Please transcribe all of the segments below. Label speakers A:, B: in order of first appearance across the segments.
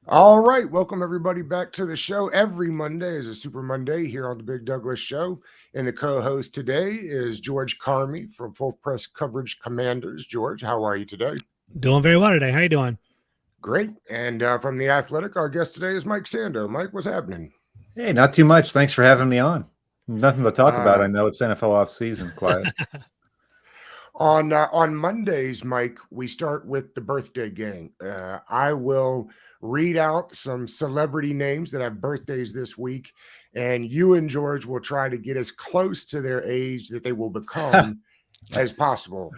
A: All right, welcome everybody back to the show. Every Monday is a Super Monday here on the Big Douglas Show. And the co-host today is George Carmi from Full Press Coverage Commanders. George, how are you today?
B: Doing very well today. How you doing?
A: Great. And from The Athletic, our guest today is Mike Sando. Mike, what's happening?
C: Hey, not too much. Thanks for having me on. Nothing to talk about. I
A: Uh,
C: know it's NFL off season. Quiet.
A: on Mondays, Mike, we start with the birthday gang. I will read out some celebrity names that have birthdays this week, and you and George will try to get as close to their age that they will become as possible.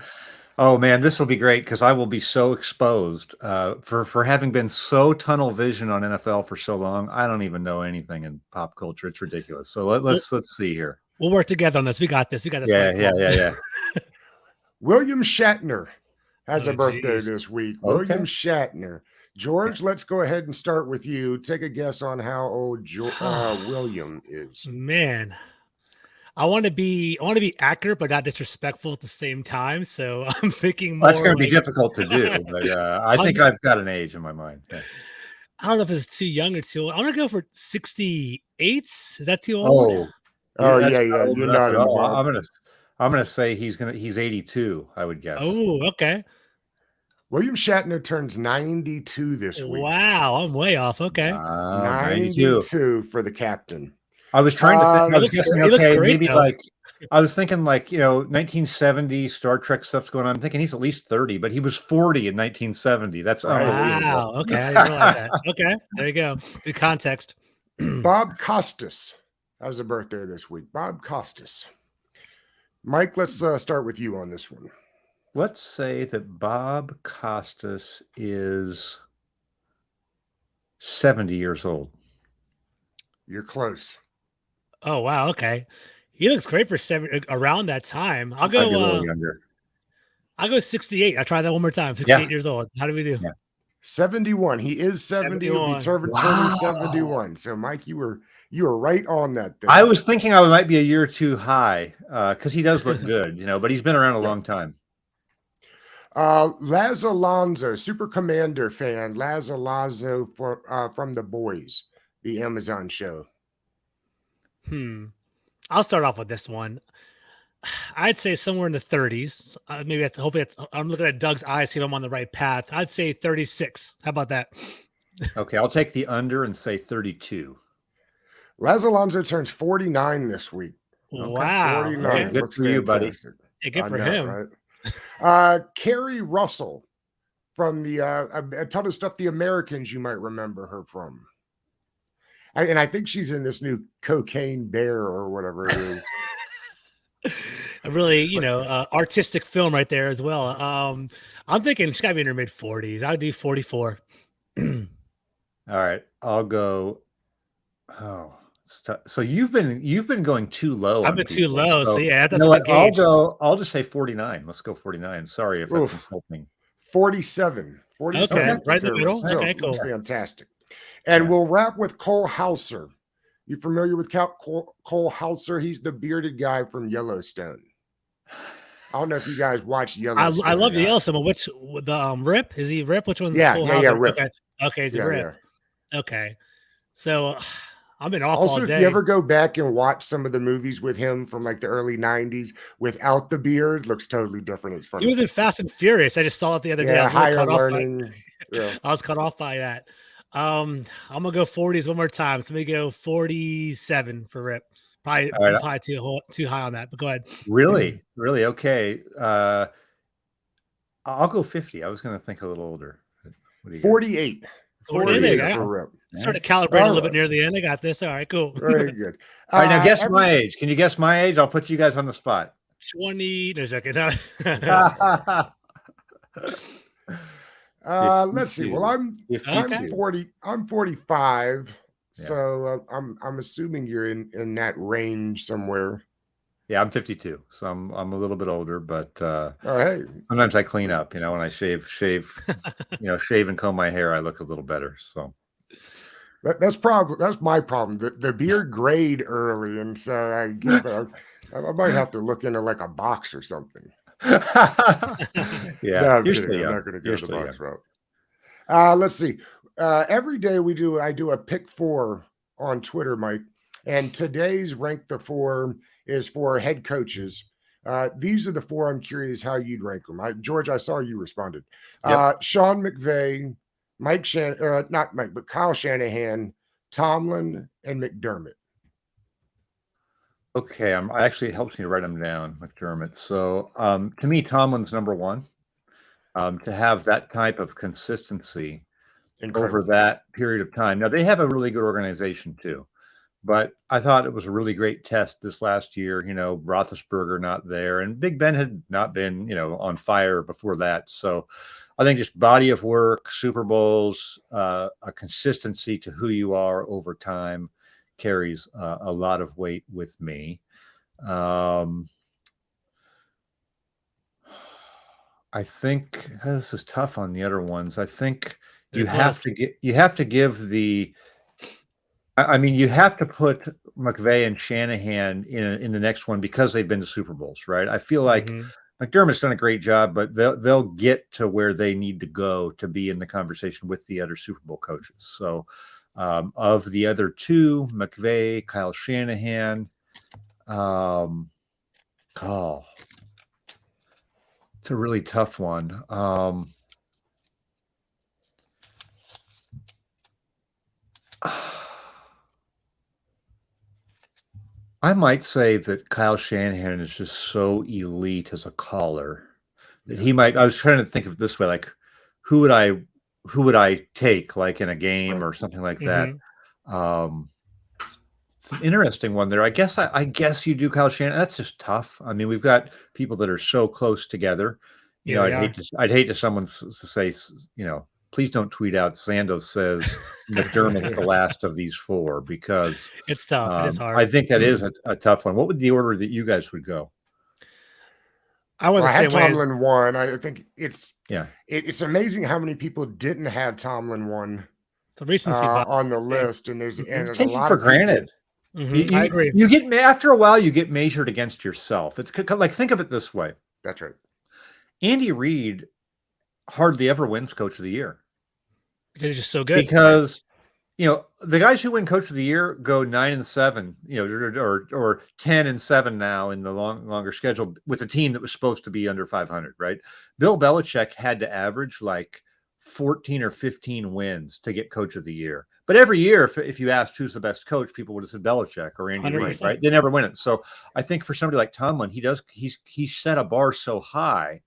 C: Oh man, this will be great because I will be so exposed for having been so tunnel vision on NFL for so long. I don't even know anything in pop culture. It's ridiculous. So let's see here.
B: We'll work together on this. We got this. We got this.
C: Yeah.
A: William Shatner has a birthday
B: Geez.
A: this week.
C: Okay.
A: William Shatner. George, let's go ahead and start with you. Take a guess on how old William is.
B: Man, I want to be accurate but not disrespectful at the same time. So I'm thinking more.
C: That's going to be difficult to do, but I think I've got an age in my mind. Yeah.
B: I don't know if it's too young or too old. I'm gonna go for 68. Is that too old?
A: Oh
C: that's
A: yeah.
C: not old
A: You're
C: enough
A: not
C: at all.
A: involved.
C: I'm gonna say he's 82. I would guess.
B: Oh, okay.
A: William Shatner turns 92 this week.
B: Wow, I'm way off. Okay.
A: 92 for the captain.
C: I was trying to think. I was guessing, okay,
B: great,
C: maybe
B: though.
C: like I was thinking 1970 Star Trek stuff's going on. I'm thinking he's at least 30, but he was 40 in 1970. That's unbelievable.
B: Wow. Okay, I didn't realize that. Okay, there you go. Good context.
A: Bob Costas has a birthday this week. Bob Costas. Mike, let's start with you on this one.
C: Let's say that Bob Costas is 70 years old.
A: You're close.
B: Oh wow. Okay. He looks great for around that time. I'll
C: Might be a
B: go.
C: little younger.
B: I'll go 68. I'll try that one more time. 68 years old. How do we do?
C: Yeah.
A: 71. He is 70. He'll be turning 71. So, Mike, you were right on that thing.
C: I was thinking I might be a year too high because he does look good, but he's been around a long time.
A: Laz Alonso, Super Commander fan. Laz Alonso from The Boys, the Amazon show.
B: I'll start off with this one. I'd say somewhere in the 30s. Maybe I'm looking at Doug's eyes, see if I'm on the right path. I'd say 36. How about that?
C: Okay, I'll take the under and say 32.
A: Laz Alonso turns 49 this week.
B: Okay. Wow.
A: 49.
C: Okay, good
A: Looks
C: for you, buddy.
A: fantastic.
B: Yeah, good for him.
A: Right? Carrie Russell from the a ton of stuff the Americans you might remember her from. And I think she's in this new Cocaine Bear or whatever it is.
B: A really, artistic film right there as well. I'm thinking she's got to be in her mid 40s. I'd do 44.
C: All right, I'll go. Oh, so you've been going too low.
B: I've been too low. So yeah, that's
C: I'll just say 49. Let's go 49. Sorry if that's insulting.
A: 47. 47.
B: Okay, right in the middle. Okay, cool.
A: Fantastic. And we'll wrap with Cole Hauser. You familiar with Cole Hauser? He's the bearded guy from Yellowstone. I don't know if you guys watch Yellowstone.
B: I love Yellowstone, but which Rip? Is he Rip? Which one's
A: Cole Hauser? Rip.
B: Okay, he's Rip. Yeah. Okay. So I've been off
A: also,
B: all day.
A: If you ever go back and watch some of the movies with him from like the early 90s without the beard, looks totally different. It's funny.
B: He was in Fast and Furious. I just saw it the other day.
A: Higher learning.
B: I was cut off by that. I'm gonna go 40s one more time. So let me go 47 for Rip. Probably too high on that, but go ahead.
C: Really? Okay. I'll go 50. I was gonna think a little older.
A: 48.
B: 48
A: for Rip.
B: Sort of calibrate a little bit near the end. I got this. All right, cool.
A: Very good.
C: All right, now guess my age. Can you guess my age? I'll put you guys on the spot.
B: 20. No, okay.
A: Let's see. Well, I'm 40. I'm 45. Yeah. So I'm assuming you're in that range somewhere.
C: Yeah, I'm 52, so I'm a little bit older, but
A: hey.
C: Sometimes I clean up. When I shave, shave and comb my hair, I look a little better. So
A: that's my problem. The beard grayed early, and so I might have to look into like a box or something.
C: Yeah,
A: no, I'm kidding. I'm not going to go to the box route. Let's see. every day I do a pick four on Twitter, Mike, and today's rank the four is for head coaches. These are the four. I'm curious how you'd rank them. George, I saw you responded.
C: Yep.
A: Sean McVay, not Mike, but Kyle Shanahan, Tomlin, and McDermott.
C: Okay, actually it helps me to write them down, McDermott. So to me, Tomlin's number one. To have that type of consistency over that period of time. Now they have a really good organization too, but I thought it was a really great test this last year. Roethlisberger not there, and Big Ben had not been, on fire before that. So I think just body of work, Super Bowls, a consistency to who you are over time carries a lot of weight with me. I think this is tough on the other ones. I think you have to give the. I mean, you have to put McVay and Shanahan in the next one because they've been to Super Bowls, right? I feel like McDermott's done a great job, but they'll get to where they need to go to be in the conversation with the other Super Bowl coaches. So, of the other two, McVay, Kyle Shanahan, it's a really tough one. I might say that Kyle Shanahan is just so elite as a caller that he might. I was trying to think of it this way, like who would I take, like in a game or something like that. It's an interesting one there. I guess you do Kyle Shanahan. That's just tough. I mean, we've got people that are so close together. I'd hate to someone to say, please don't tweet out Sando says McDermott's the last of these four, because
B: it's tough. It is hard.
C: I think that is a tough one. What would the order that you guys would go?
B: I had
A: Tomlin one. I think it's amazing how many people didn't have Tomlin one.
B: It's a recency
A: on the list, and there's
C: a lot for granted. I agree. You get, after a while, you get measured against yourself. It's like, think of it this way.
A: That's right.
C: Andy Reid hardly ever wins Coach of the Year
B: because he's just so good.
C: Because the guys who win Coach of the Year go 9-7, or 10-7 now in the longer schedule with a team that was supposed to be under 500. Right? Bill Belichick had to average like 14 or 15 wins to get Coach of the Year. But every year, if you asked who's the best coach, people would have said Belichick or Andy Reid, right? They never win it. So I think for somebody like Tomlin, he's set a bar so high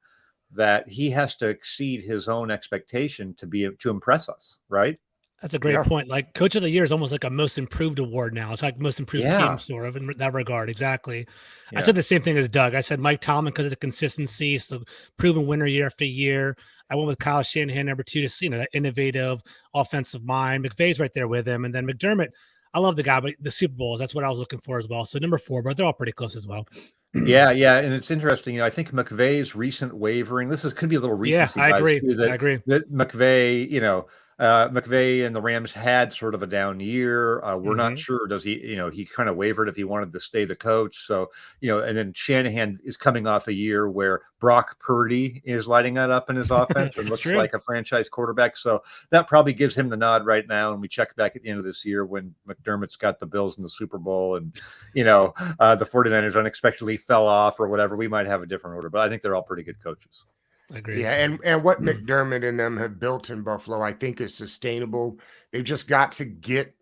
C: that he has to exceed his own expectation to impress us, right?
B: That's a great point. Like Coach of the Year is almost like a most improved award now. It's like most improved team, sort of, in that regard. Exactly. Yeah. I said the same thing as Doug. I said Mike Tomlin because of the consistency, so proven winner year after year. I went with Kyle Shanahan number 2 to see that innovative offensive mind. McVay's right there with him, and then McDermott. I love the guy, but the Super Bowls, that's what I was looking for as well. So number 4, but they're all pretty close as well.
C: Yeah, and it's interesting. I think McVay's recent wavering. Could be a little recency.
B: Yeah, I agree.
C: I agree that McVay. McVay and the Rams had sort of a down year. We're not sure. Does he? He kind of wavered if he wanted to stay the coach. So and then Shanahan is coming off a year where Brock Purdy is lighting that up in his offense and looks like a franchise quarterback. So that probably gives him the nod right now. And we check back at the end of this year when McDermott's got the Bills in the Super Bowl and the 49ers unexpectedly fell off or whatever. We might have a different order, but I think they're all pretty good coaches.
B: I agree.
A: Yeah, and what McDermott and them have built in Buffalo, I think, is sustainable. They've just got to get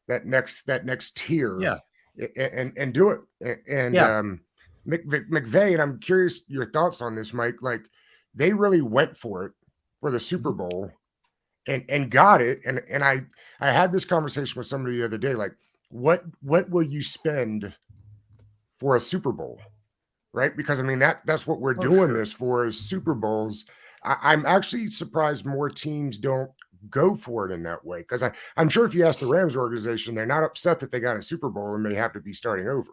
A: that next tier, and do it. And McVay, and I'm curious your thoughts on this, Mike. Like they really went for it for the Super Bowl, and got it. And I had this conversation with somebody the other day. Like, what will you spend for a Super Bowl? Right? Because I mean, that's what we're doing this for, is Super Bowls. I'm actually surprised more teams don't go for it in that way. Because I'm sure if you ask the Rams organization, they're not upset that they got a Super Bowl and may have to be starting over.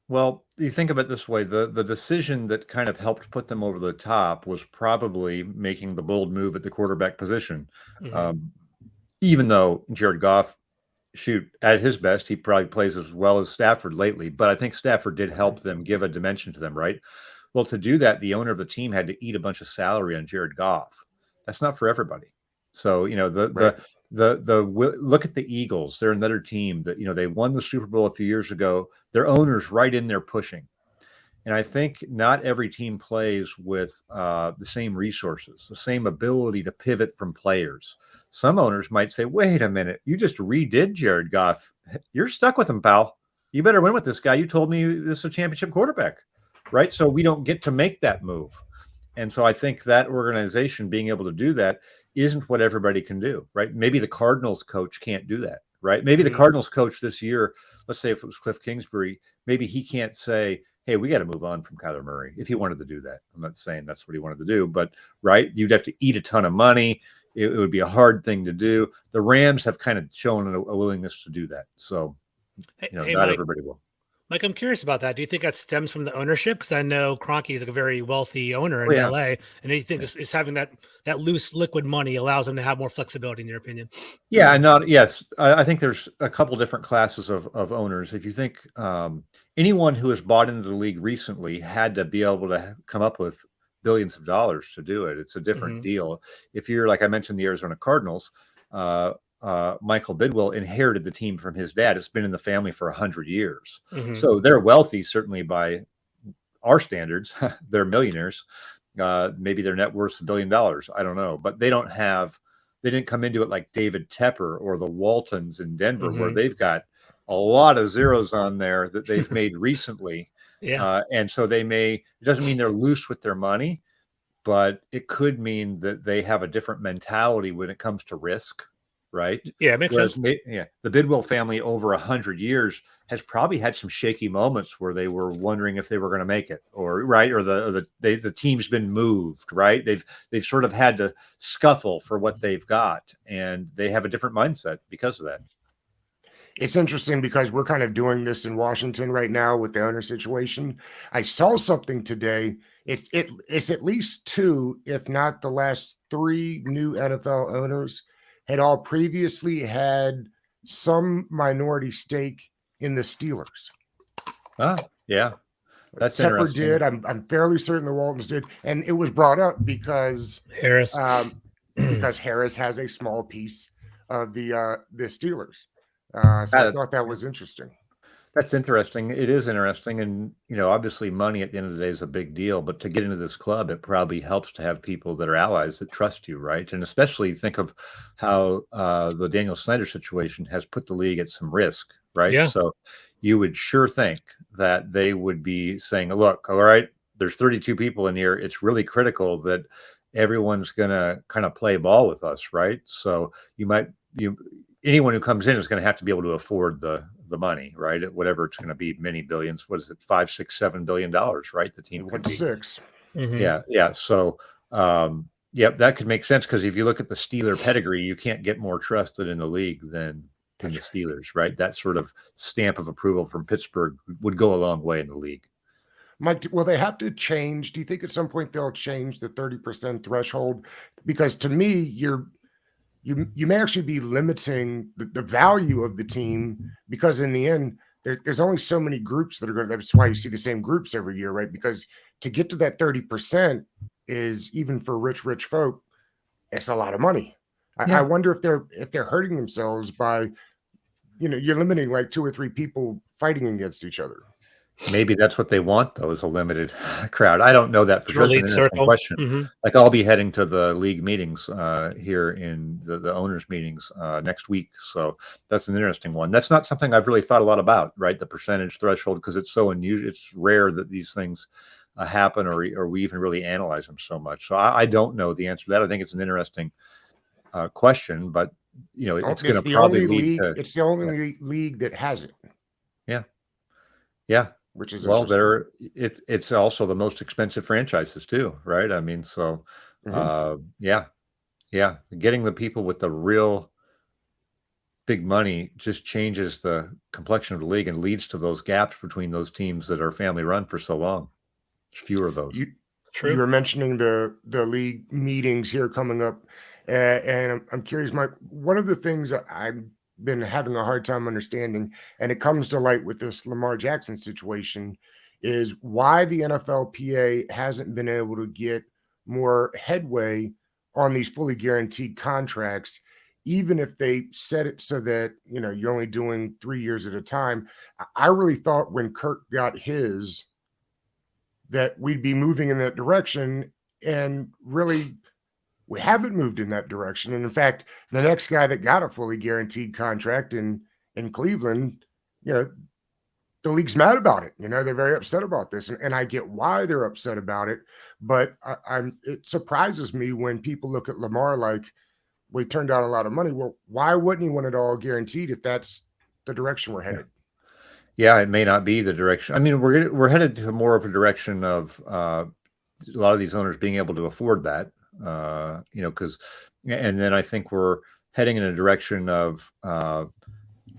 C: Well, you think of it this way, the decision that kind of helped put them over the top was probably making the bold move at the quarterback position. Even though Jared Goff, at his best, he probably plays as well as Stafford lately, but I think Stafford did help them, give a dimension to them, right? Well, to do that, the owner of the team had to eat a bunch of salary on Jared Goff. That's not for everybody. So, look at the Eagles. They're another team that, they won the Super Bowl a few years ago. Their owner's right in there pushing. And I think not every team plays with the same resources, the same ability to pivot from players. Some owners might say, wait a minute, you just redid Jared Goff. You're stuck with him, pal. You better win with this guy. You told me this is a championship quarterback, right? So we don't get to make that move. And so I think that organization being able to do that isn't what everybody can do, right? Maybe the Cardinals coach can't do that, right? Maybe the Cardinals coach this year, let's say if it was Cliff Kingsbury, maybe he can't say, hey, we got to move on from Kyler Murray if he wanted to do that. I'm not saying that's what he wanted to do, but right, you'd have to eat a ton of money. It would be a hard thing to do. The Rams have kind of shown a willingness to do that. So, not
B: Mike,
C: everybody will.
B: Mike, I'm curious about that. Do you think that stems from the ownership? Because I know Kroenke is a very wealthy owner in LA, and do you think is having that loose liquid money allows them to have more flexibility, in your opinion?
C: Yeah, yes. I think there's a couple different classes of owners. If you think anyone who has bought into the league recently had to be able to come up with billions of dollars to do it. It's a different deal. If you're, like I mentioned, the Arizona Cardinals, Michael Bidwill inherited the team from his dad. It's been in the family for 100 years. So they're wealthy, certainly by our standards. They're millionaires. Maybe their net worth's $1 billion. I don't know, but they didn't come into it like David Tepper or the Waltons in Denver, where they've got a lot of zeros on there that they've made recently. And so it doesn't mean they're loose with their money, but it could mean that they have a different mentality when it comes to risk. Right.
B: Yeah, it makes sense.
C: The Bidwill family over 100 years has probably had some shaky moments where they were wondering if they were going to make it, or the team's been moved. Right. They've sort of had to scuffle for what they've got, and they have a different mindset because of that.
A: It's interesting because we're kind of doing this in Washington right now with the owner situation. I saw something today. It's at least 2, if not the last 3 new NFL owners had all previously had some minority stake in the Steelers.
C: Yeah. That's
A: Tepper
C: interesting.
A: did. I'm fairly certain the Waltons did. And it was brought up because
B: Harris
A: has a small piece of the Steelers. So I thought that was interesting.
C: That's interesting. It is interesting. And, obviously money at the end of the day is a big deal, but to get into this club, it probably helps to have people that are allies that trust you. Right. And especially think of how the Daniel Snyder situation has put the league at some risk. Right.
B: Yeah.
C: So you would sure think that they would be saying, look, all right, there's 32 people in here. It's really critical that everyone's going to kind of play ball with us. Right. So anyone who comes in is going to have to be able to afford the money, right? Whatever it's going to be, many billions. What is it? $5, $6, $7 billion, right? The team could be
A: 6.
C: Yeah. So, that could make sense, because if you look at the Steeler pedigree, you can't get more trusted in the league than the Steelers, right? That sort of stamp of approval from Pittsburgh would go a long way in the league.
A: Mike, will they have to change? Do you think at some point they'll change the 30% threshold? Because to me, you may actually be limiting the value of the team, because in the end, there's only so many groups that are going to. That's why you see the same groups every year, right? Because to get to that 30% is, even for rich folk, it's a lot of money. I wonder if they're hurting themselves by, you're limiting like 2 or 3 people fighting against each other.
C: Maybe that's what they want, though, is a limited crowd. I don't know that for sure. It's an interesting question. Like, I'll be heading to the league meetings here in the owners' meetings next week. So that's an interesting one. That's not something I've really thought a lot about, right? The percentage threshold, because it's so unusual. It's rare that these things happen, or we even really analyze them so much. So I don't know the answer to that. I think it's an interesting question, but it's going to probably lead to.
A: It's the only league that has it.
C: Yeah.
A: Which is
C: it's also the most expensive franchises too, right? I mean, so getting the people with the real big money just changes the complexion of the league and leads to those gaps between those teams that are family run for so long. There's fewer of those.
A: You were mentioning the league meetings here coming up, and I'm curious, Mike. One of the things I've been having a hard time understanding, and it comes to light with this Lamar Jackson situation, is why the NFLPA hasn't been able to get more headway on these fully guaranteed contracts. even if they set it so that, you're only doing 3 years at a time, I really thought when Kirk got his that we'd be moving in that direction, and really we haven't moved in that direction. And in fact, the next guy that got a fully guaranteed contract in Cleveland, you know, the league's mad about it. They're very upset about this, and I get why they're upset about it. But it surprises me when people look at Lamar like, we turned down a lot of money. Well, why wouldn't he want it all guaranteed if that's the direction we're headed?
C: Yeah, it may not be the direction. I mean, we're headed to more of a direction of a lot of these owners being able to afford that. Because, and then I think we're heading in a direction of,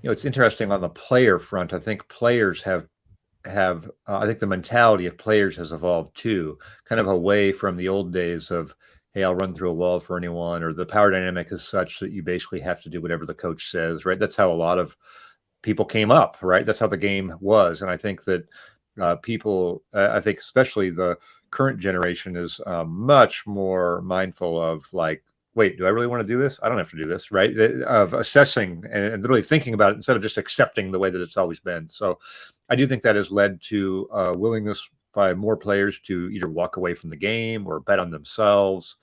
C: it's interesting on the player front. I think players have I think the mentality of players has evolved too, kind of away from the old days of, hey, I'll run through a wall for anyone, or the power dynamic is such that you basically have to do whatever the coach says, right? That's how a lot of people came up, right? That's how the game was. And I think that people, I think especially the current generation is much more mindful of like, wait, do I really want to do this? I don't have to do this, right? Of assessing and really thinking about it instead of just accepting the way that it's always been. So I do think that has led to willingness by more players to either walk away from the game or bet on themselves,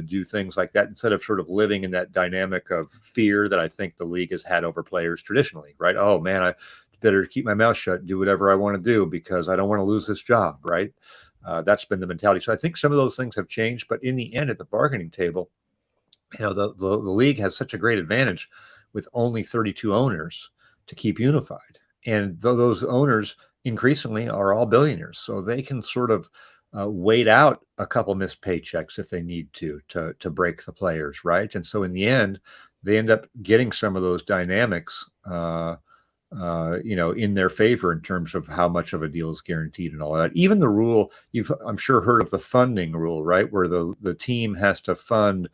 C: do things like that instead of sort of living in that dynamic of fear that I think the league has had over players traditionally, right? Oh man, I better keep my mouth shut and do whatever I want to do because I don't want to lose this job, right? That's been the mentality. So I think some of those things have changed, but in the end, at the bargaining table, the league has such a great advantage with only 32 owners to keep unified. And those owners increasingly are all billionaires. So they can sort of wait out a couple missed paychecks if they need to break the players, right? And so in the end, they end up getting some of those dynamics, in their favor in terms of how much of a deal is guaranteed and all that. Even the rule, I'm sure heard of the funding rule, right? Where the team has to fund,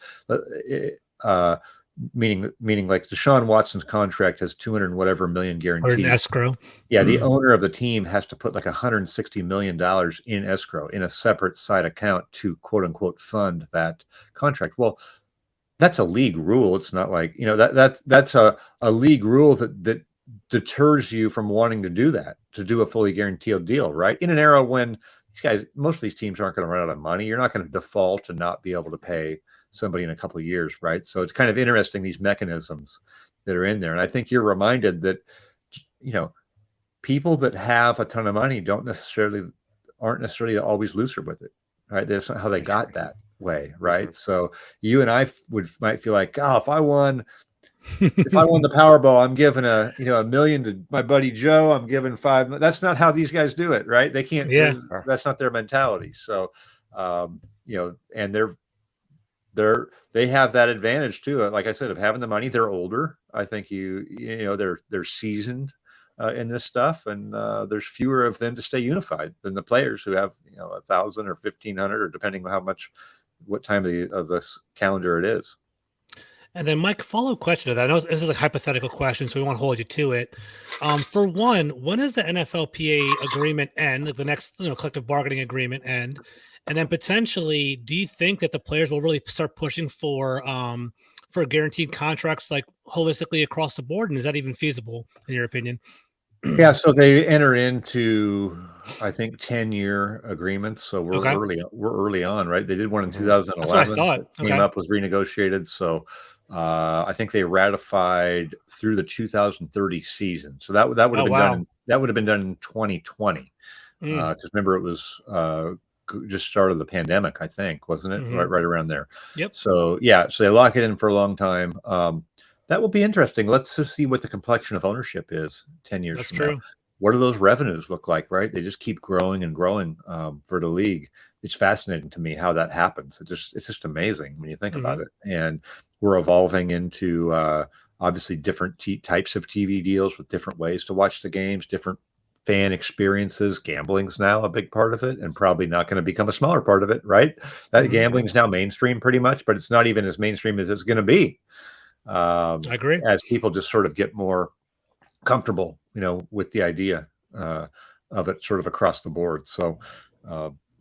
C: meaning like Deshaun Watson's contract has 200 and whatever million guaranteed.
B: Or an escrow.
C: Yeah, the owner of the team has to put like $160 million in escrow in a separate side account to quote unquote fund that contract. Well, that's a league rule. It's not like, that's a league rule that deters you from wanting to do that, to do a fully guaranteed deal, right? In an era when most of these teams aren't going to run out of money. You're not going to default and not be able to pay somebody in a couple of years, right? So it's kind of interesting, these mechanisms that are in there. And I think you're reminded that, people that have a ton of money aren't necessarily always looser with it, right? That's not how they got that way, right? So you and I might feel like, oh, if I won the Powerball, I'm giving $1 million to my buddy Joe. I'm giving $5 million. That's not how these guys do it, right? They can't.
B: Yeah,
C: that's not their mentality. So, and they have that advantage too. Like I said, of having the money. They're older. I think they're seasoned in this stuff, and there's fewer of them to stay unified than the players who have 1,000 or 1,500, or depending on what time of this calendar it is.
B: And then, Mike, follow-up question to that. I know this is a hypothetical question, so we won't hold you to it. For one, when does the NFLPA agreement end, the next collective bargaining agreement end? And then potentially, do you think that the players will really start pushing for guaranteed contracts like holistically across the board? And is that even feasible, in your opinion?
C: Yeah, so they enter into, I think, 10-year agreements. So we're early on, right? They did one in 2011.
B: That's what I thought.
C: Came up, was renegotiated. So I think they ratified through the 2030 season. So that would have been done. That would have been done in 2020. Because remember, it was just started the pandemic, I think, wasn't it? Mm-hmm. Right around there.
B: Yep.
C: So yeah, so they lock it in for a long time. That will be interesting. Let's just see what the complexion of ownership is 10 years from now. What do those revenues look like, right? They just keep growing and growing for the league. It's fascinating to me how that happens. It's just amazing when you think about it. And we're evolving into obviously different types of TV deals with different ways to watch the games, different fan experiences. Gambling's now a big part of it, and probably not going to become a smaller part of it, right? That gambling's now mainstream pretty much, but it's not even as mainstream as it's going to be.
B: I agree.
C: As people just sort of get more comfortable, with the idea of it sort of across the board. So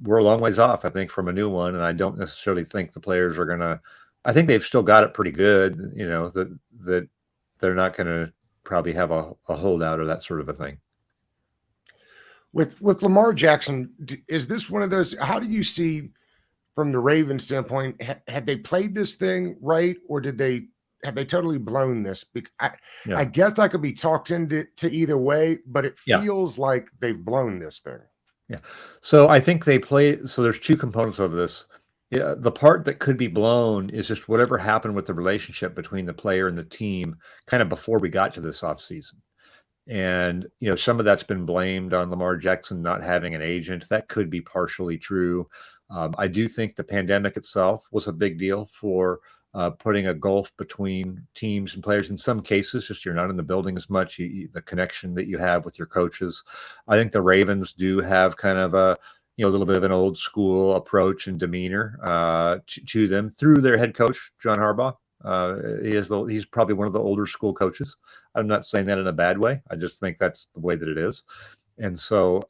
C: we're a long ways off, I think, from a new one. And I don't necessarily think the players are going to I think they've still got it pretty good, you know, that they're not going to probably have a holdout or that sort of a thing.
A: With Lamar Jackson, is this one of those? How do you see from the Ravens standpoint? Have they played this thing right, or have they totally blown this? I guess I could be talked into either way, but it feels like they've blown this thing.
C: Yeah. So I think they play. So there's two components of this. The part that could be blown is just whatever happened with the relationship between the player and the team kind of before we got to this offseason. And, you know, some of that's been blamed on Lamar Jackson not having an agent. That could be partially true. I do think the pandemic itself was a big deal for putting a gulf between teams and players. In some cases, just you're not in the building as much, the connection that you have with your coaches. I think the Ravens do have kind of a, you know, a little bit of an old school approach and demeanor to them through their head coach, John Harbaugh. He's probably one of the older school coaches. I'm not saying that in a bad way. I just think that's the way that it is. And so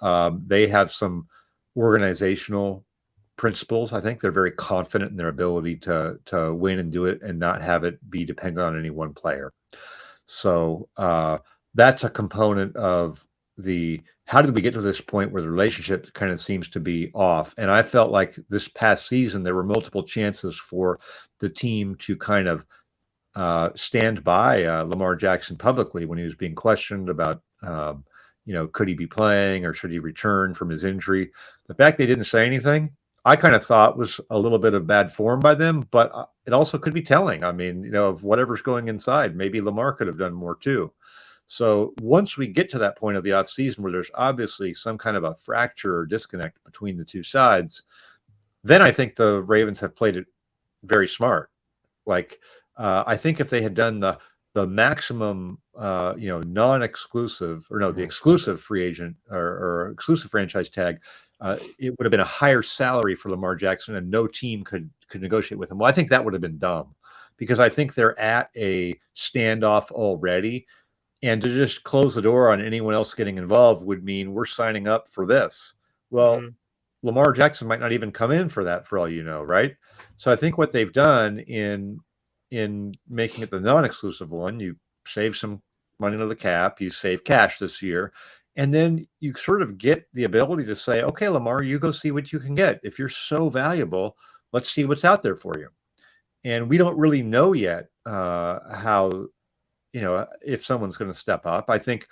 C: they have some organizational principles. I think they're very confident in their ability to win and do it and not have it be dependent on any one player. So that's a component of how did we get to this point where the relationship kind of seems to be off? And I felt like this past season, there were multiple chances for the team to kind of stand by Lamar Jackson publicly when he was being questioned about, you know, could he be playing or should he return from his injury? The fact they didn't say anything, I kind of thought was a little bit of bad form by them, but it also could be telling. I mean, you know, of whatever's going inside, maybe Lamar could have done more too. So once we get to that point of the offseason where there's obviously some kind of a fracture or disconnect between the two sides, then I think the Ravens have played it very smart. Like, I think if they had done the maximum, you know, non-exclusive or no, the exclusive free agent or exclusive franchise tag, it would have been a higher salary for Lamar Jackson, and no team could negotiate with him. Well, I think that would have been dumb because I think they're at a standoff already. And to just close the door on anyone else getting involved would mean we're signing up for this. Well, Lamar Jackson might not even come in for that, for all you know, right? So I think what they've done in making it the non-exclusive one, you save some money to the cap, you save cash this year, and then you sort of get the ability to say, okay, Lamar, you go see what you can get. If you're so valuable, let's see what's out there for you. And we don't really know yet how, you know, if someone's going to step up. I think,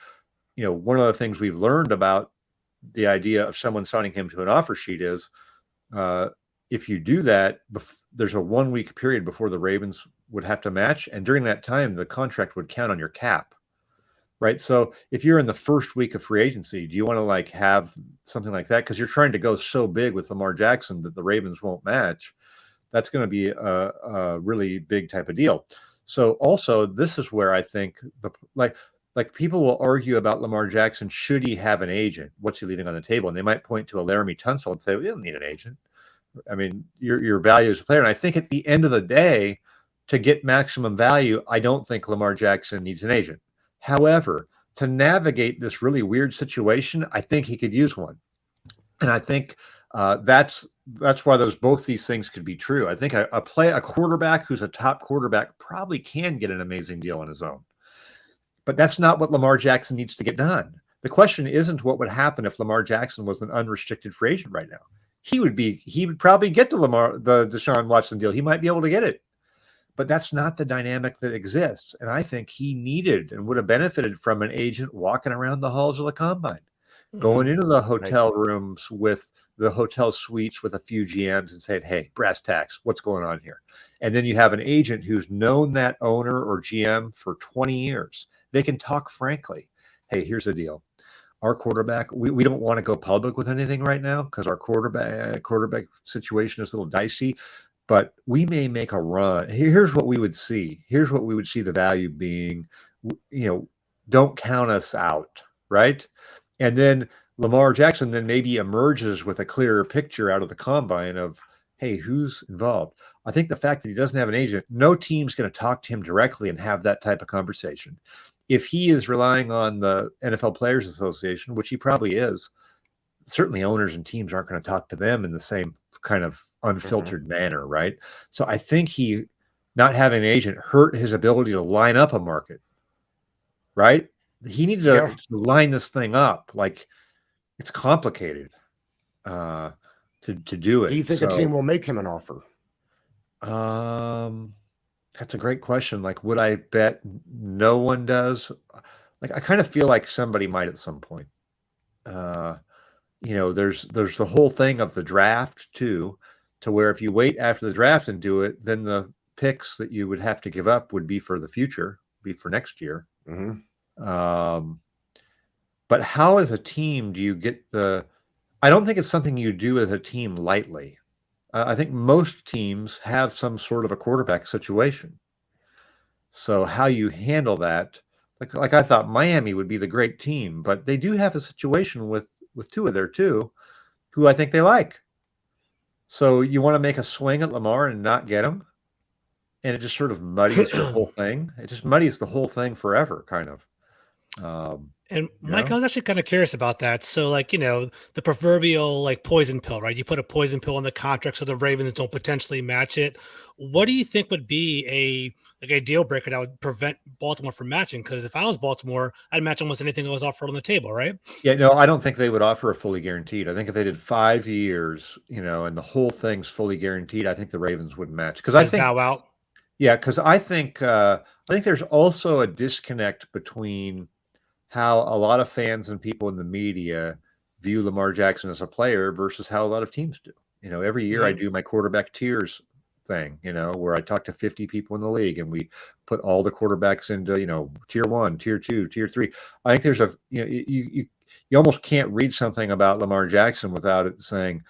C: you know, one of the things we've learned about the idea of someone signing him to an offer sheet is if you do that, there's a 1 week period before the Ravens would have to match. And during that time, the contract would count on your cap, right? So if you're in the first week of free agency, do you want to like have something like that? Because you're trying to go so big with Lamar Jackson that the Ravens won't match. That's going to be a really big type of deal. So also, this is where I think like people will argue about Lamar Jackson. Should he have an agent? What's he leaving on the table? And they might point to a Laramie Tunsil and say, we don't need an agent. I mean, your value as a player. And I think at the end of the day, to get maximum value, I don't think Lamar Jackson needs an agent. However, to navigate this really weird situation, I think he could use one. And I think that's why both these things could be true. I think a quarterback who's a top quarterback probably can get an amazing deal on his own. But that's not what Lamar Jackson needs to get done. The question isn't what would happen if Lamar Jackson was an unrestricted free agent right now. He would probably get the Deshaun Watson deal. He might be able to get it. But that's not the dynamic that exists. And I think he needed and would have benefited from an agent walking around the halls of the combine, going into the hotel rooms with the hotel suites with a few GMs and saying, hey, brass tacks, what's going on here? And then you have an agent who's known that owner or GM for 20 years. They can talk frankly. Hey, here's the deal. Our quarterback, we don't want to go public with anything right now because our quarterback situation is a little dicey, but we may make a run. Here's what we would see. Here's what we would see the value being. You know, don't count us out, right? And then Lamar Jackson then maybe emerges with a clearer picture out of the combine of, hey, who's involved? I think the fact that he doesn't have an agent, no team's going to talk to him directly and have that type of conversation. If he is relying on the NFL Players Association, which he probably is, certainly owners and teams aren't going to talk to them in the same kind of unfiltered manner, right? So I think he not having an agent hurt his ability to line up a market, right? He needed to line this thing up. Like, it's complicated to do it.
A: Do you think a team will make him an offer?
C: That's a great question. Like, would I bet no one does? Like, I kind of feel like somebody might at some point. There's the whole thing of the draft too, to where if you wait after the draft and do it, then the picks that you would have to give up would be for the future, be for next year.
A: Mm-hmm.
C: But how as a team do you get I don't think it's something you do as a team lightly. I think most teams have some sort of a quarterback situation. So how you handle that, like I thought Miami would be the great team, but they do have a situation with Tua there too, who I think they like. So you want to make a swing at Lamar and not get him, and it just sort of muddies your whole thing. It just muddies the whole thing forever, kind of.
B: And Mike, I was actually kind of curious about that. So, like, the proverbial like poison pill, right? You put a poison pill in the contract so the Ravens don't potentially match it. What do you think would be a deal breaker that would prevent Baltimore from matching? Because if I was Baltimore, I'd match almost anything that was offered on the table, right?
C: Yeah, no, I don't think they would offer a fully guaranteed. I think if they did 5 years, and the whole thing's fully guaranteed, I think the Ravens would match. Because I think
B: bow out.
C: Yeah, because I think there's also a disconnect between how a lot of fans and people in the media view Lamar Jackson as a player versus how a lot of teams do. Every year I do my quarterback tiers thing, where I talk to 50 people in the league and we put all the quarterbacks into, tier 1, tier 2, tier 3. I think there's you almost can't read something about Lamar Jackson without it saying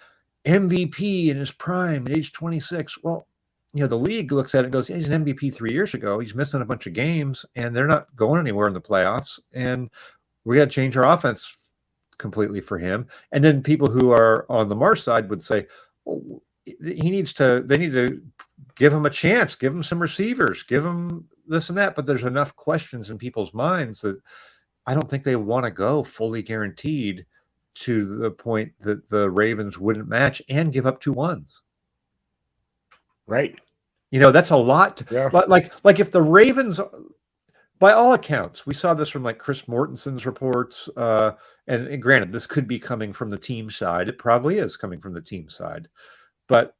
C: MVP in his prime at age 26. Well, the league looks at it and goes, yeah, he's an MVP 3 years ago. He's missing a bunch of games, and they're not going anywhere in the playoffs. And we got to change our offense completely for him. And then people who are on Lamar side would say, oh, they need to give him a chance, give him some receivers, give him this and that. But there's enough questions in people's minds that I don't think they want to go fully guaranteed to the point that the Ravens wouldn't match and give up 2 ones.
A: Right.
C: That's a lot. Like if the Ravens, by all accounts, we saw this from like Chris Mortensen's reports, and granted, this could be coming from the team side. It probably is coming from the team side. But,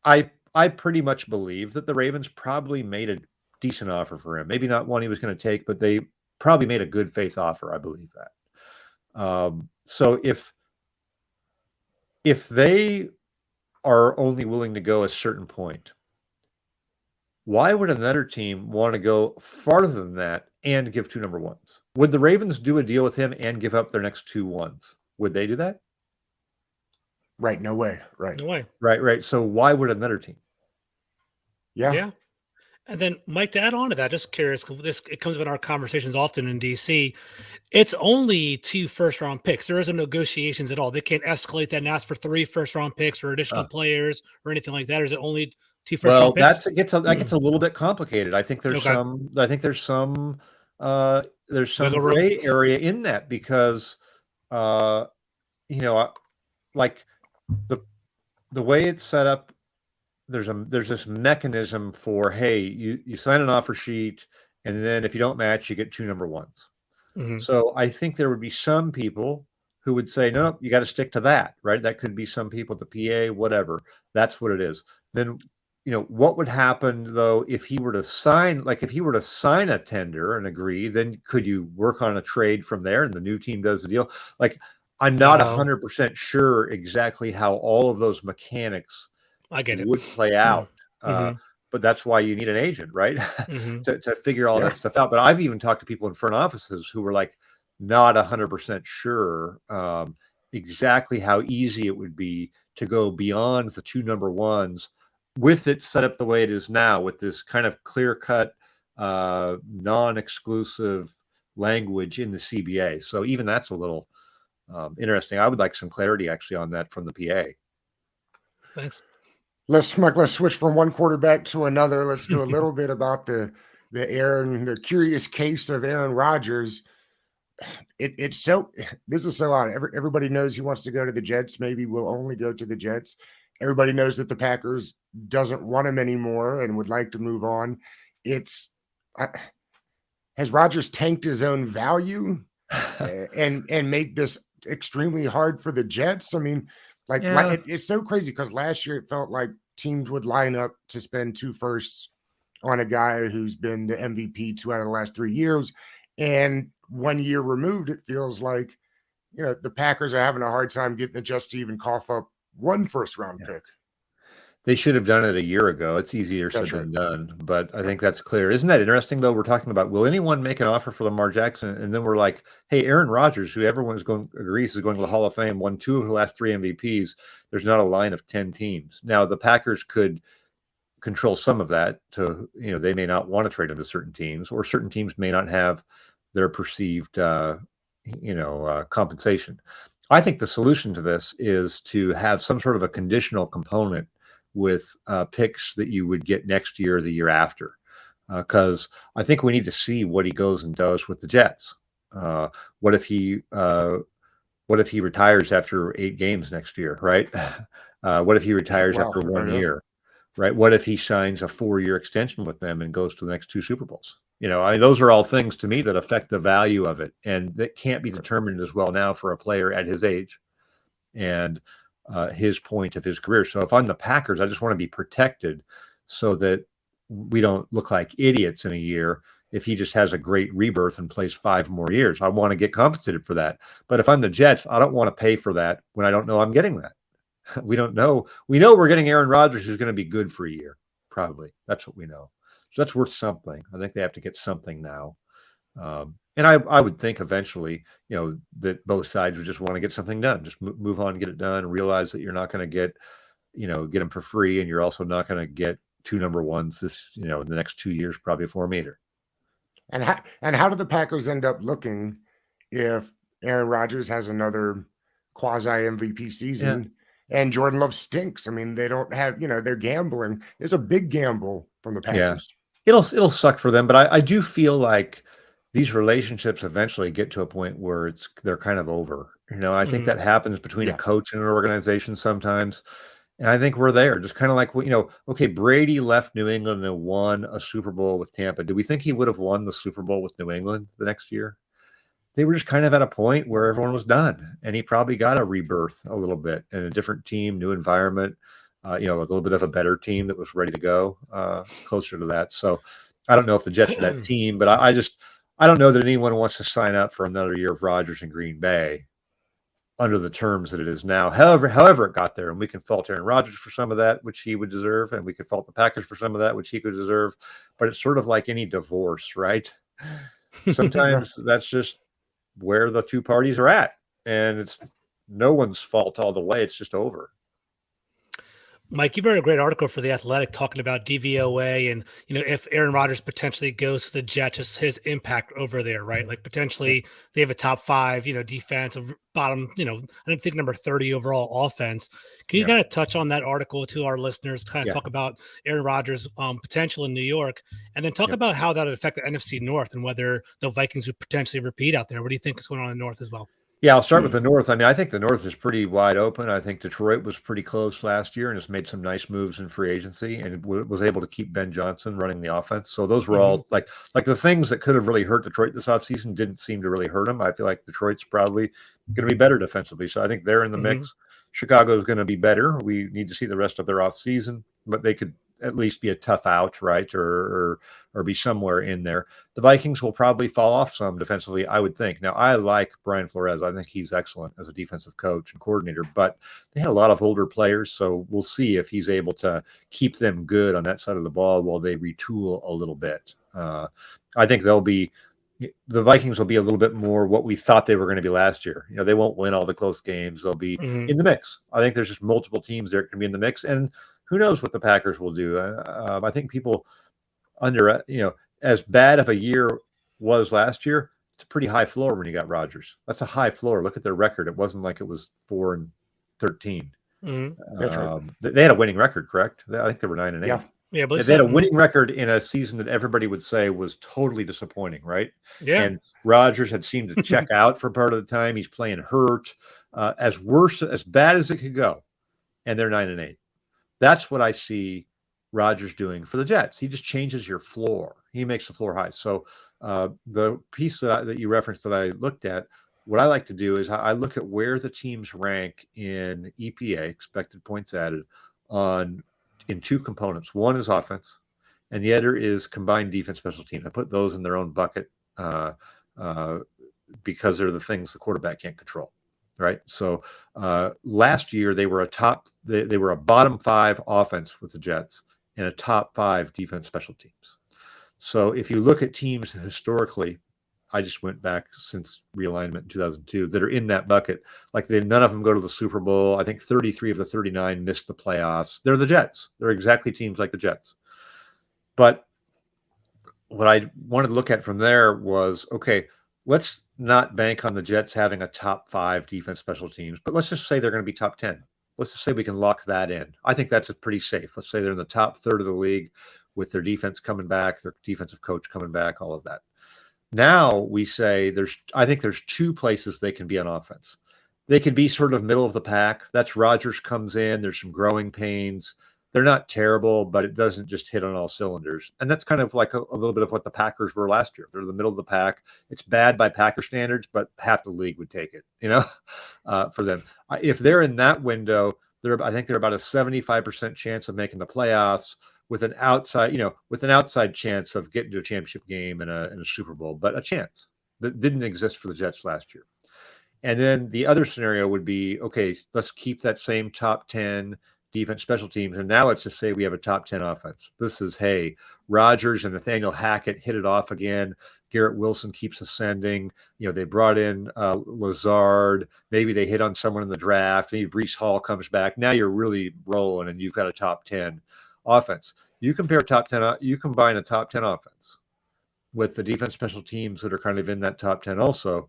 C: I pretty much believe that the Ravens probably made a decent offer for him. Maybe not one he was going to take, but they probably made a good faith offer. I believe that. So if they are only willing to go a certain point, why would another team want to go farther than that and give 2 number 1s? Would the Ravens do a deal with him and give up their next 2 1s? Would they do that?
A: Right. No way. Right.
B: No way.
C: Right. So why would another team?
B: Yeah. And then, Mike, to add on to that, just curious, it comes up in our conversations often in DC. It's only 2 first-round picks. There isn't negotiations at all. They can't escalate that and ask for 3 first-round picks or additional players or anything like that. Or is it only 2 first-round picks?
C: That gets a little bit complicated. I think there's some gray area in that because like the way it's set up. There's this mechanism for, hey, you sign an offer sheet, and then if you don't match, you get 2 number 1s.
B: Mm-hmm.
C: So I think there would be some people who would say, no, you got to stick to that, right? That could be some people at the PA, whatever. That's what it is. Then, what would happen though if he were to sign a tender and agree? Then could you work on a trade from there, and the new team does the deal? Like, I'm not 100% sure exactly how all of those mechanics would play out. But that's why you need an agent, right? to figure all that stuff out. But I've even talked to people in front offices who were like not 100% sure exactly how easy it would be to go beyond the 2 number 1s with it set up the way it is now, with this kind of clear-cut, non-exclusive language in the CBA. So even that's a little interesting. I would like some clarity actually on that from the PA.
B: Thanks.
A: Let's switch from one quarterback to another. Let's do a little bit about the curious case of Aaron Rodgers. This is so odd. Everybody knows he wants to go to the Jets. Maybe we'll only go to the Jets. Everybody knows that the Packers doesn't want him anymore and would like to move on. It's has Rodgers tanked his own value and make this extremely hard for the Jets? I mean, it's so crazy because last year it felt like teams would line up to spend 2 firsts on a guy who's been the MVP 2 out of the last 3 years. And 1 year removed, it feels like, the Packers are having a hard time getting the Jets to even cough up 1 first-round pick.
C: They should have done it a year ago. It's easier said than done, but I think that's clear. Isn't that interesting, though? We're talking about, will anyone make an offer for Lamar Jackson? And then we're like, hey, Aaron Rodgers, who everyone agrees is going to the Hall of Fame, won 2 of the last 3 MVPs. There's not a line of 10 teams. Now, the Packers could control some of that to, they may not want to trade him to certain teams, or certain teams may not have their perceived, compensation. I think the solution to this is to have some sort of a conditional component with picks that you would get next year or the year after, because I think we need to see what he goes and does with the Jets. What if he retires after 8 games next year, right? What if he retires after 1 year, right? What if he signs a 4-year extension with them and goes to the next 2 Super Bowls? Those are all things to me that affect the value of it, and that can't be determined as well now for a player at his age and his point of his career. So if I'm the Packers, I just want to be protected so that we don't look like idiots in a year if he just has a great rebirth and plays 5 more years. I want to get compensated for that. But if I'm the Jets, I don't want to pay for that when I don't know I'm getting that. We don't know. We know we're getting Aaron Rodgers, who's going to be good for a year, probably. That's what we know. So that's worth something. I think they have to get something now. And I would think eventually, that both sides would just want to get something done, just move on, get it done, and realize that you're not going to get them for free, and you're also not going to get 2 number ones in the next 2 years, probably for him either.
A: And how do the Packers end up looking if Aaron Rodgers has another quasi MVP season and Jordan Love stinks? I mean, they don't have, they're gambling. It's a big gamble from the Packers.
C: Yeah. It'll suck for them, but I do feel like these relationships eventually get to a point where they're kind of over. I think that happens between a coach and an organization sometimes. And I think we're there, just kind of like, okay, Brady left New England and won a Super Bowl with Tampa. Do we think he would have won the Super Bowl with New England the next year? They were just kind of at a point where everyone was done, and he probably got a rebirth a little bit in a different team, new environment, a little bit of a better team that was ready to go, closer to that. So I don't know if the Jets are that team, but I don't know that anyone wants to sign up for another year of Rodgers in Green Bay under the terms that it is now. However it got there, and we can fault Aaron Rodgers for some of that, which he would deserve, and we could fault the Packers for some of that, which he could deserve. But it's sort of like any divorce, right? Sometimes that's just where the 2 parties are at, and it's no one's fault all the way. It's just over.
B: Mike, you wrote a great article for The Athletic talking about DVOA and, if Aaron Rodgers potentially goes to the Jets, just his impact over there, right? Like potentially they have a top 5, defense, bottom, I don't think number 30 overall offense. Can you kind of touch on that article to our listeners, kind of talk about Aaron Rodgers' potential in New York, and then talk about how that would affect the NFC North and whether the Vikings would potentially repeat out there? What do you think is going on in the North as well?
C: Yeah, I'll start with the North. I mean, I think the North is pretty wide open. I think Detroit was pretty close last year and has made some nice moves in free agency and was able to keep Ben Johnson running the offense. So those were all like the things that could have really hurt Detroit this offseason didn't seem to really hurt them. I feel like Detroit's probably going to be better defensively. So I think they're in the mix. Chicago is going to be better. We need to see the rest of their offseason, but they could at least be a tough out, right? Or be somewhere in there. The Vikings will probably fall off some defensively, I would think. Now, I like Brian Flores. I think he's excellent as a defensive coach and coordinator, but they had a lot of older players, so we'll see if he's able to keep them good on that side of the ball while they retool a little bit. I think the Vikings will be a little bit more what we thought they were going to be last year. They won't win all the close games. They'll be in the mix. I think there's just multiple teams there can be in the mix, and who knows what the Packers will do. I think people as bad of a year was last year, it's a pretty high floor when you got Rodgers. That's a high floor. Look at their record. It wasn't like it was 4-13.
A: That's right.
C: They had a winning record, correct? I think they were 9-8.
B: Yeah, but
C: they had a winning record in a season that everybody would say was totally disappointing, right?
B: Yeah.
C: And Rodgers had seemed to check out for part of the time. He's playing hurt, as bad as it could go, and they're 9-8. That's what I see Rodgers doing for the Jets. He just changes your floor. He makes the floor high. So the piece that you referenced that I looked at, what I like to do is I look at where the teams rank in EPA, expected points added, in two components. One is offense, and the other is combined defense special team. I put those in their own bucket uh, uh, because they're the things the quarterback can't control. Right. So last year they were they were a bottom 5 offense with the Jets and a top 5 defense special teams. So if you look at teams historically, I just went back since realignment in 2002 that are in that bucket. Like none of them go to the Super Bowl. I think 33 of the 39 missed the playoffs. They're the Jets. They're exactly teams like the Jets. But what I wanted to look at from there was, okay, let's not bank on the Jets having a top 5 defense special teams, but let's just say they're going to be top 10. Let's just say we can lock that in. I think that's pretty safe. Let's say they're in the top third of the league with their defense coming back, their defensive coach coming back, all of that. Now we say I think there's 2 places they can be on offense. They can be sort of middle of the pack. That's Rodgers comes in. There's some growing pains. They're not terrible, but it doesn't just hit on all cylinders. And that's kind of like a little bit of what the Packers were last year. They're the middle of the pack. It's bad by Packer standards, but half the league would take it, for them. If they're in that window, I think they're about a 75% chance of making the playoffs with an outside chance of getting to a championship game and a Super Bowl, but a chance that didn't exist for the Jets last year. And then the other scenario would be, okay, let's keep that same top 10 defense special teams. And now let's just say we have a top 10 offense. This is, hey, Rodgers and Nathaniel Hackett hit it off again. Garrett Wilson keeps ascending. They brought in Lazard. Maybe they hit on someone in the draft. Maybe Breece Hall comes back. Now you're really rolling and you've got a top 10 offense. You combine a top 10 offense with the defense special teams that are kind of in that top 10 also,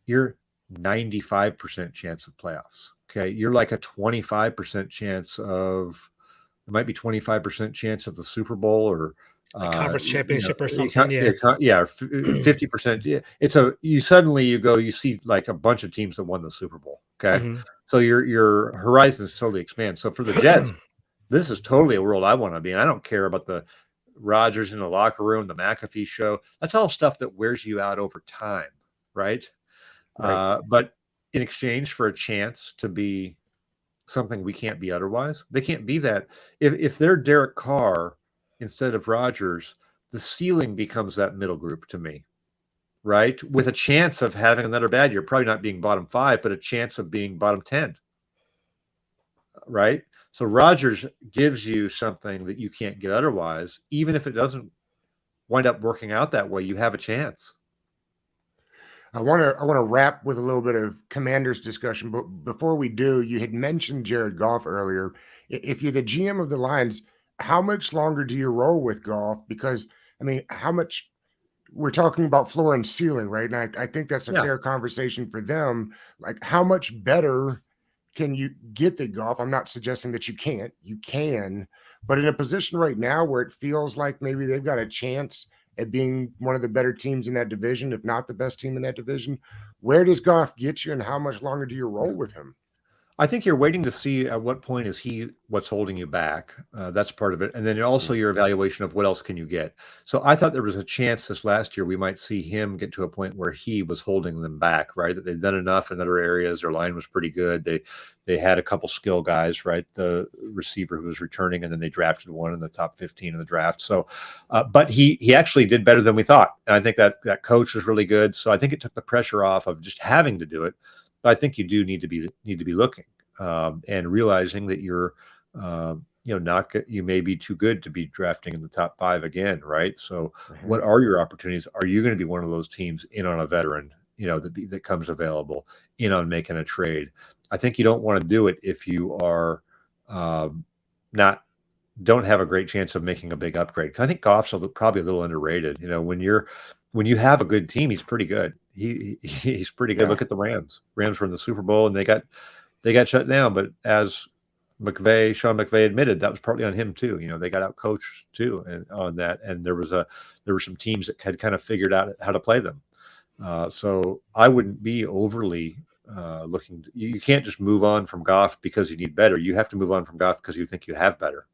C: you're 95% chance of playoffs. Okay. You're like a 25% chance it might be 25% chance of the Super Bowl or
B: conference championship or something.
C: 50%. You see like a bunch of teams that won the Super Bowl. Okay. Mm-hmm. So your horizons totally expand. So for the Jets, this is totally a world I want to be in. I don't care about the Rodgers in the locker room, the McAfee show. That's all stuff that wears you out over time. Right. But in exchange for a chance to be something we can't be otherwise, they can't be that. If they're Derek Carr instead of Rodgers, the ceiling becomes that middle group to me, right? With a chance of having another bad year, probably not being bottom 5, but a chance of being bottom 10, right? So Rodgers gives you something that you can't get otherwise. Even if it doesn't wind up working out that way, you have a chance.
A: I want to wrap with a little bit of Commanders discussion, but before we do, you had mentioned Jared Goff earlier. If you're the GM of the Lions, how much longer do you roll with Goff? Because how much we're talking about floor and ceiling, right? And I think that's a fair conversation for them. Like, how much better can you get the Goff? I'm not suggesting that you can't. You can, but in a position right now where it feels like maybe they've got a chance at being one of the better teams in that division, if not the best team in that division, where does Goff get you, and how much longer do you roll with him?
C: I think you're waiting to see at what point is what's holding you back. That's part of it. And then also your evaluation of what else can you get. So I thought there was a chance this last year we might see him get to a point where he was holding them back, right? That they've done enough in other areas. Their line was pretty good. They had a couple skill guys, right? The receiver who was returning, and then they drafted one in the top 15 of the draft. So, but he actually did better than we thought. And I think that coach was really good. So I think it took the pressure off of just having to do it. But I think you do need to be looking and realizing that you're you may be too good to be drafting in the top 5 again, right? So what are your opportunities? Are you going to be one of those teams in on a veteran, that comes available, in on making a trade? I think you don't want to do it if you are don't have a great chance of making a big upgrade. I think Goff's probably a little underrated. When you have a good team, he's pretty good. He's pretty good. Yeah. Look at the Rams. Rams were in the Super Bowl and they got shut down. But as Sean McVay admitted, that was partly on him too. They got out coached too on that. And there were some teams that had kind of figured out how to play them. So I wouldn't be overly looking. You can't just move on from Goff because you need better. You have to move on from Goff because you think you have better.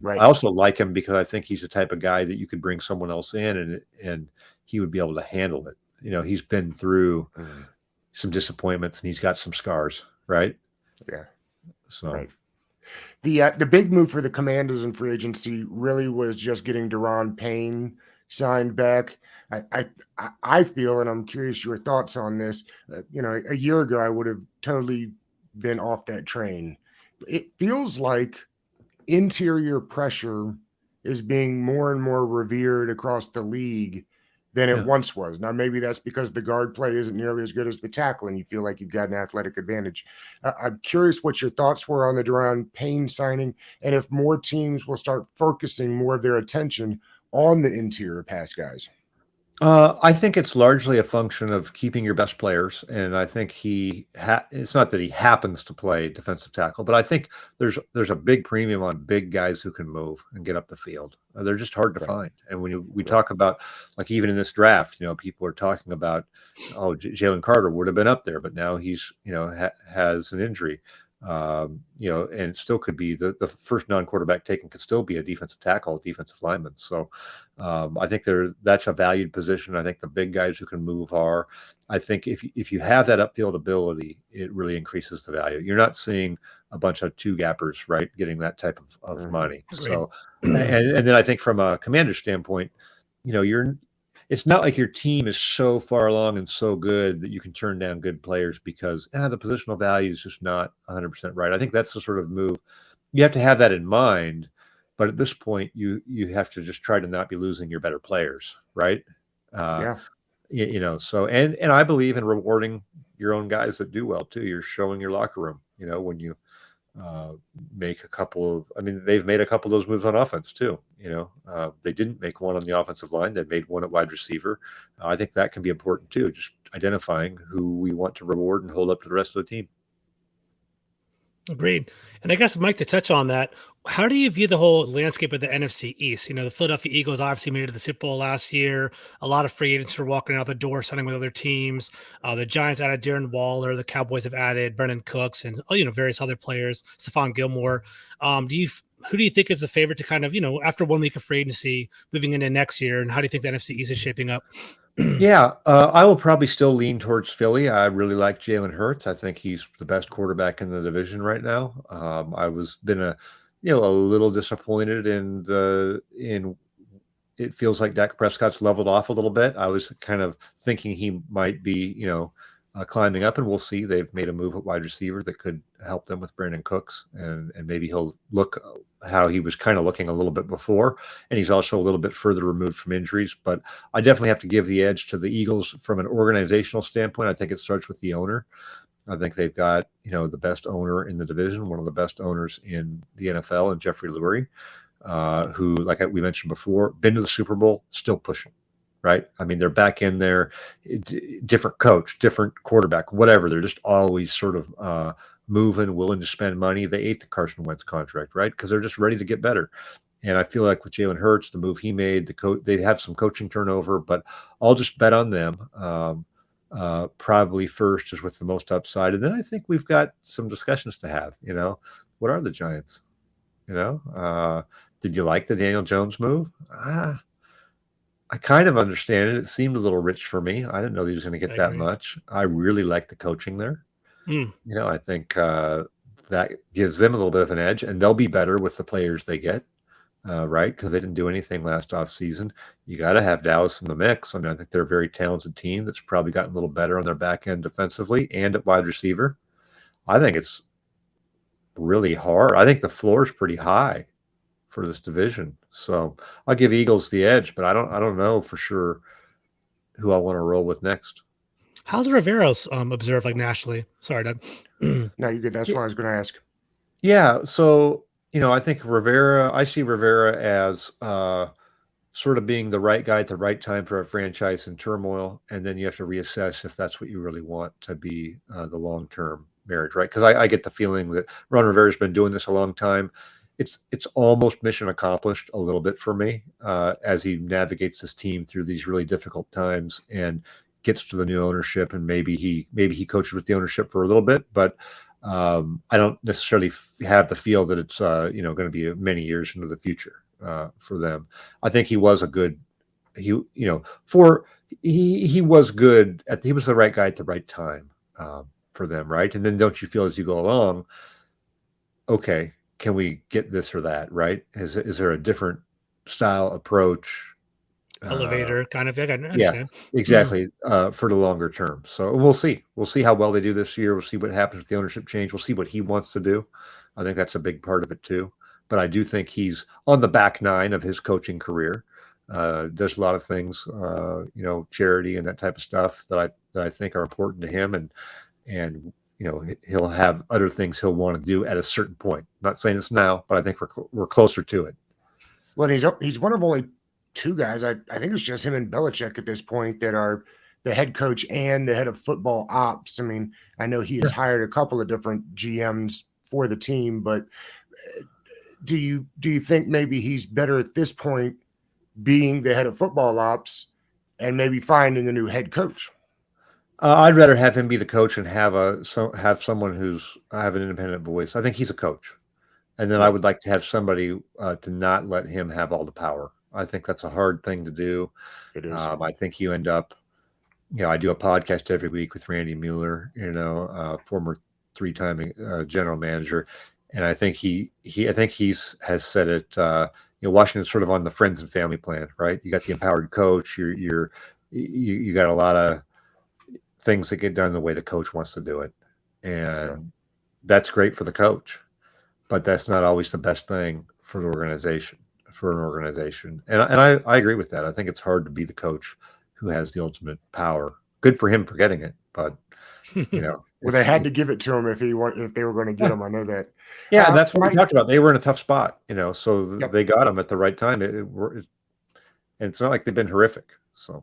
A: Right.
C: I also like him because I think he's the type of guy that you could bring someone else in and he would be able to handle it. He's been through some disappointments and he's got some scars, right?
A: Yeah.
C: So
A: right. The big move for the Commanders in free agency really was just getting Daron Payne signed back. I feel, and I'm curious your thoughts on this. A year ago I would have totally been off that train. It feels like interior pressure is being more and more revered across the league than it once was. Now, maybe that's because the guard play isn't nearly as good as the tackle, and you feel like you've got an athletic advantage. I'm curious what your thoughts were on the Daron Payne signing, and if more teams will start focusing more of their attention on the interior pass guys.
C: I think it's largely a function of keeping your best players, and I think it's not that he happens to play defensive tackle, but I think there's a big premium on big guys who can move and get up the field. They're just hard to find. And when we talk about, like, even in this draft, people are talking about, Jalen Carter would have been up there, but now he's has an injury. And still could be the first non-quarterback taken could still be a defensive tackle, defensive lineman. So I think that's a valued position. I think the big guys who can move are. I think if you have that upfield ability, it really increases the value. You're not seeing a bunch of two gappers, right, getting that type of money.
B: Agreed.
C: So and then I think from a commander standpoint, it's not like your team is so far along and so good that you can turn down good players because the positional value is just not 100% right. I think that's the sort of move. You have to have that in mind, but at this point, you have to just try to not be losing your better players, right? So and I believe in rewarding your own guys that do well too. You're showing your locker room, when you make a couple of, they've made a couple of those moves on offense too. They didn't make one on the offensive line. They made one at wide receiver. I think that can be important too. Just identifying who we want to reward and hold up to the rest of the team.
B: Agreed. And I guess, Mike, to touch on that, how do you view the whole landscape of the NFC East? The Philadelphia Eagles obviously made it to the Super Bowl last year. A lot of free agents are walking out the door, signing with other teams. The Giants added Darren Waller. The Cowboys have added Brendan Cooks and various other players, Stephon Gilmore. Who do you think is the favorite to kind of, after 1 week of free agency moving into next year? And how do you think the NFC East is shaping up?
C: I will probably still lean towards Philly. I really like Jalen Hurts. I think he's the best quarterback in the division right now. I been a little disappointed in it feels like Dak Prescott's leveled off a little bit. I was kind of thinking he might be, climbing up, and we'll see. They've made a move at wide receiver that could help them with Brandon Cooks, and maybe he'll look how he was kind of looking a little bit before, and he's also a little bit further removed from injuries. But I definitely have to give the edge to the Eagles from an organizational standpoint. I think it starts with the owner. I think they've got, the best owner in the division, one of the best owners in the NFL, and Jeffrey Lurie, who, like we mentioned before, been to the Super Bowl, still pushing. Right. They're back in there, different coach, different quarterback, whatever. They're just always sort of moving, willing to spend money. They ate the Carson Wentz contract, right? Because they're just ready to get better. And I feel like with Jalen Hurts, the move he made, they have some coaching turnover, but I'll just bet on them. Probably first is with the most upside. And then I think we've got some discussions to have, what are the Giants? Did you like the Daniel Jones move? I kind of understand it. It seemed a little rich for me. I didn't know he was going to get that much. I really like the coaching there. I think that gives them a little bit of an edge, and they'll be better with the players they get, right? Because they didn't do anything last offseason. You got to have Dallas in the mix. I think they're a very talented team that's probably gotten a little better on their back end defensively and at wide receiver. I think it's really hard. I think the floor is pretty high for this division. So I'll give Eagles the edge, but I don't know for sure who I want to roll with next.
B: How's Rivera's observed nationally? Sorry, Doug.
A: No, you're good. That's what I was going to ask.
C: Yeah. So, I think I see Rivera as sort of being the right guy at the right time for a franchise in turmoil. And then you have to reassess if that's what you really want to be the long-term marriage, right? Because I get the feeling that Ron Rivera's been doing this a long time. It's almost mission accomplished a little bit for me as he navigates this team through these really difficult times. And gets to the new ownership, and maybe he coaches with the ownership for a little bit, but I don't necessarily have the feel that it's going to be many years into the future for them. I think he was a good he was good he was the right guy at the right time for them, right? And then don't you feel as you go along, okay, can we get this or that, right? Is there a different style approach?
B: Elevator kind of thing. I understand.
C: Yeah, exactly. For the longer term. So we'll see. We'll see how well they do this year. We'll see what happens with the ownership change. We'll see what he wants to do. I think that's a big part of it too. But I do think he's on the back nine of his coaching career. Does a lot of things, charity and that type of stuff that I think are important to him, and he'll have other things he'll want to do at a certain point. I'm not saying this now, but I think we're closer to it.
A: Well, he's one of only two guys. I think it's just him and Belichick at this point that are the head coach and the head of football ops. I mean, I know he has hired a couple of different GMs for the team, but do you think maybe he's better at this point being the head of football ops and maybe finding a new head coach?
C: I'd rather have him be the coach and have someone who's have an independent voice. I think he's a coach, and then I would like to have somebody to not let him have all the power. I think that's a hard thing to do.
A: It is.
C: I think you end up, I do a podcast every week with Randy Mueller, former 3-time general manager, and I think has said it. Washington's sort of on the friends and family plan, right? You got the empowered coach. You got a lot of things that get done the way the coach wants to do it, and that's great for the coach, but that's not always the best thing for an organization. And I agree with that. I think it's hard to be the coach who has the ultimate power. Good for him for getting it, but
A: well, they had to give it to him if they were going to get him. I know that.
C: Yeah, and that's what we talked about. They were in a tough spot, so they got him at the right time. And it's not like they've been horrific. So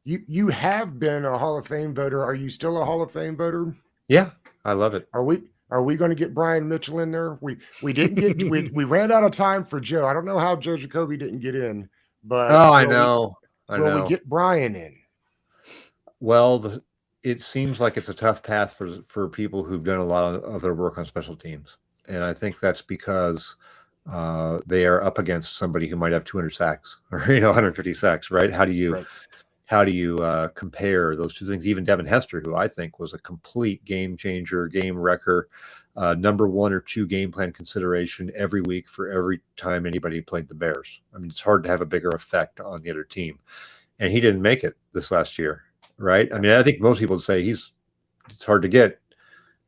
A: you have been a Hall of Fame voter. Are you still a Hall of Fame voter?
C: Yeah, I love it.
A: Are we going to get Brian Mitchell in there? We didn't get we ran out of time for Joe. I don't know how Joe Jacoby didn't get in, but
C: I know.
A: Will we get Brian in?
C: Well, it seems like it's a tough path for people who've done a lot of their work on special teams, and I think that's because they are up against somebody who might have 200 sacks or 150 sacks, right? How do you compare those two things? Even Devin Hester, who I think was a complete game changer, game wrecker, number 1 or 2 game plan consideration every week for every time anybody played the Bears. I mean, it's hard to have a bigger effect on the other team. And he didn't make it this last year, right? I mean, I think most people would say it's hard to get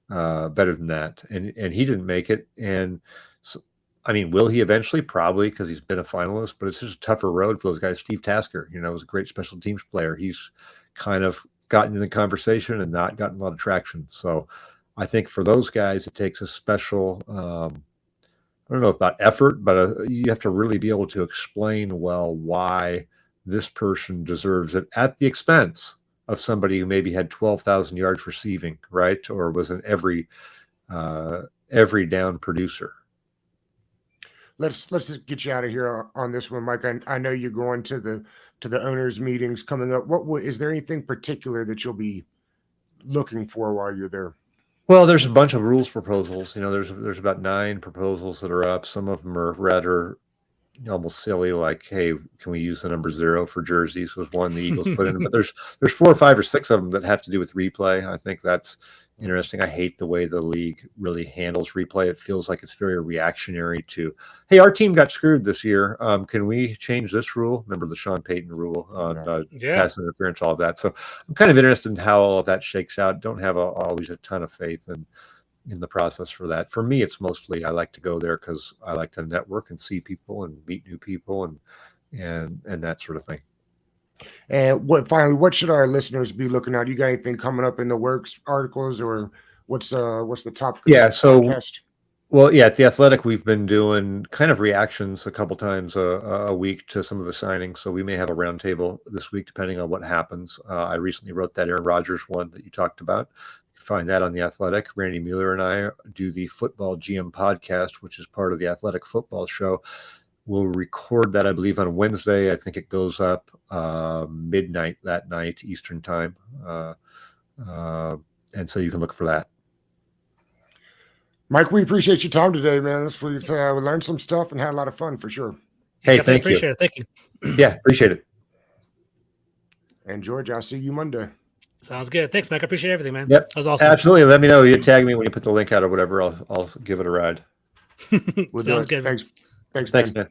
C: better than that. And he didn't make it. And so, I mean, will he eventually? Probably, because he's been a finalist, but it's just a tougher road for those guys. Steve Tasker, was a great special teams player. He's kind of gotten in the conversation and not gotten a lot of traction. So I think for those guys, it takes a special, I don't know about effort, but you have to really be able to explain well why this person deserves it at the expense of somebody who maybe had 12,000 yards receiving, right? Or was an every down producer.
A: Let's just get you out of here on this one, Mike. I know you're going to the owners' meetings coming up. Is there anything particular that you'll be looking for while you're there?
C: Well, there's a bunch of rules proposals. There's about 9 proposals that are up. Some of them are rather almost silly, like, hey, can we use the number 0 for jerseys? Was one the Eagles put in, but there's 4 or 5 or 6 of them that have to do with replay. I think that's interesting. I hate the way the league really handles replay. It feels like it's very reactionary to, hey, our team got screwed this year. Can we change this rule? Remember the Sean Payton rule on pass interference, all of that. So I'm kind of interested in how all of that shakes out. Don't have always a ton of faith in the process for that. For me, it's mostly I like to go there because I like to network and see people and meet new people and that sort of thing.
A: And what should our listeners be looking at? You got anything coming up in the works, articles, or what's the topic?
C: Podcast? Well, at The Athletic, we've been doing kind of reactions a couple times a week to some of the signings. So we may have a roundtable this week, depending on what happens. I recently wrote that Aaron Rodgers one that you talked about. You can find that on The Athletic. Randy Mueller and I do the Football GM podcast, which is part of The Athletic Football Show. We'll record that, I believe, on Wednesday. I think it goes up midnight that night, Eastern time. And so you can look for that.
A: Mike, we appreciate your time today, man. We learned some stuff and had a lot of fun for sure.
C: Hey,
B: Definitely
C: thank
B: appreciate
C: you.
B: it. Thank you.
C: Yeah, appreciate it.
A: And George, I'll see you Monday.
B: Sounds good. Thanks, Mike. I appreciate everything, man.
C: Yep,
B: That was awesome.
C: absolutely. Let me know. You tag me when you put the link out or whatever. I'll give it a ride.
A: We'll do
B: Sounds
A: it.
B: good.
A: Thanks,
C: Thanks, man.